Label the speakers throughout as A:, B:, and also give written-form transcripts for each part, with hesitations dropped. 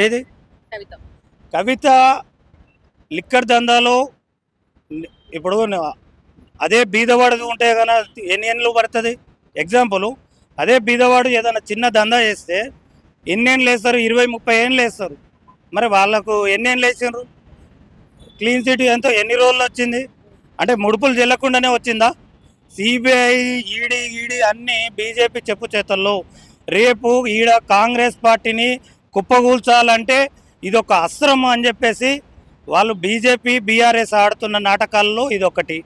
A: ఏది కవిత లిక్కర్ దందాలో ఇప్పుడు అదే బీదవాడు ఉంటే కన్నా ఎన్ని ఏళ్ళు పడుతుంది. ఎగ్జాంపుల్ అదే బీదవాడు ఏదైనా చిన్న దందా చేస్తే ఎన్నేళ్ళు వేస్తారు, 20-30 ఏళ్ళు వేస్తారు. మరి వాళ్ళకు ఎన్నేళ్ళు వేసారు? క్లీన్ చిట్ ఎంతో ఎన్ని రోజులు వచ్చింది అంటే ముడుపులు చెల్లకుండానే వచ్చిందా? సిబిఐ ఈడీ అన్నీ బీజేపీ చెప్పు చేతల్లో. రేపు ఈడ కాంగ్రెస్ పార్టీని కుప్పగూల్చాలంటే ఇదొక అస్త్రం అని చెప్పేసి వాళ్ళు బీజేపీ బీఆర్ఎస్ ఆడుతున్న నాటకాల్లో ఇదొకటి,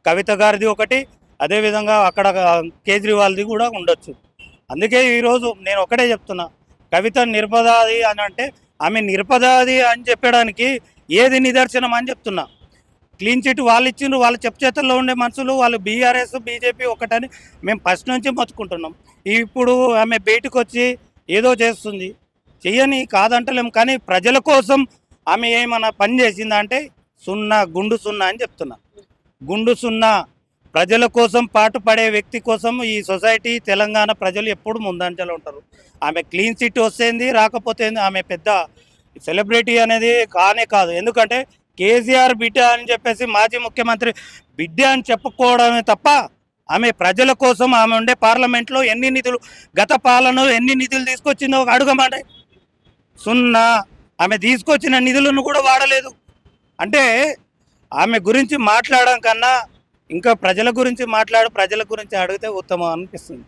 A: కవిత గారిది ఒకటి, అదేవిధంగా అక్కడ కేజ్రీవాల్ది కూడా ఉండొచ్చు. అందుకే ఈరోజు నేను ఒకటే చెప్తున్నా, కవిత నిరపరాధి అని అంటే ఆమె నిరపరాధి అని చెప్పడానికి ఏది నిదర్శనం అని చెప్తున్నా. క్లీన్ చిట్ వాళ్ళు ఇచ్చిండ్రు, వాళ్ళ చేతుల్లో ఉండే మనుషులు వాళ్ళు బీఆర్ఎస్ బీజేపీ ఒకటని మేము ఫస్ట్ నుంచి మొత్తుకుంటున్నాం. ఇప్పుడు ఆమె బయటకు వచ్చి ఏదో చేస్తుంది, చెయ్యని కాదంటలేము, కానీ ప్రజల కోసం ఆమె ఏమన్నా పని చేసిందా అంటే గుండు సున్నా అని చెప్తున్నా. గుండు సున్నా. ప్రజల కోసం పాటుపడే వ్యక్తి కోసం ఈ సొసైటీ తెలంగాణ ప్రజలు ఎప్పుడు ముందంజలో ఉంటారు. ఆమె క్లీన్ చిట్ వస్తేంది రాకపోతే ఆమె పెద్ద సెలబ్రిటీ అనేది కానే కాదు. ఎందుకంటే కేసీఆర్ బిడ్డ అని చెప్పేసి మాజీ ముఖ్యమంత్రి బిడ్డ అని చెప్పుకోవడమే తప్ప ఆమె ప్రజల కోసం ఆమె ఉండే పార్లమెంట్లో ఎన్ని నిధులు, గత పాలన ఎన్ని నిధులు తీసుకొచ్చిందో అడగమంటే సున్నా. ఆమె తీసుకొచ్చిన నిధులను కూడా వాడలేదు. అంటే ఆమె గురించి మాట్లాడడం కన్నా ఇంకా ప్రజల గురించి ప్రజల గురించి అడిగితే ఉత్తమం అనిపిస్తుంది.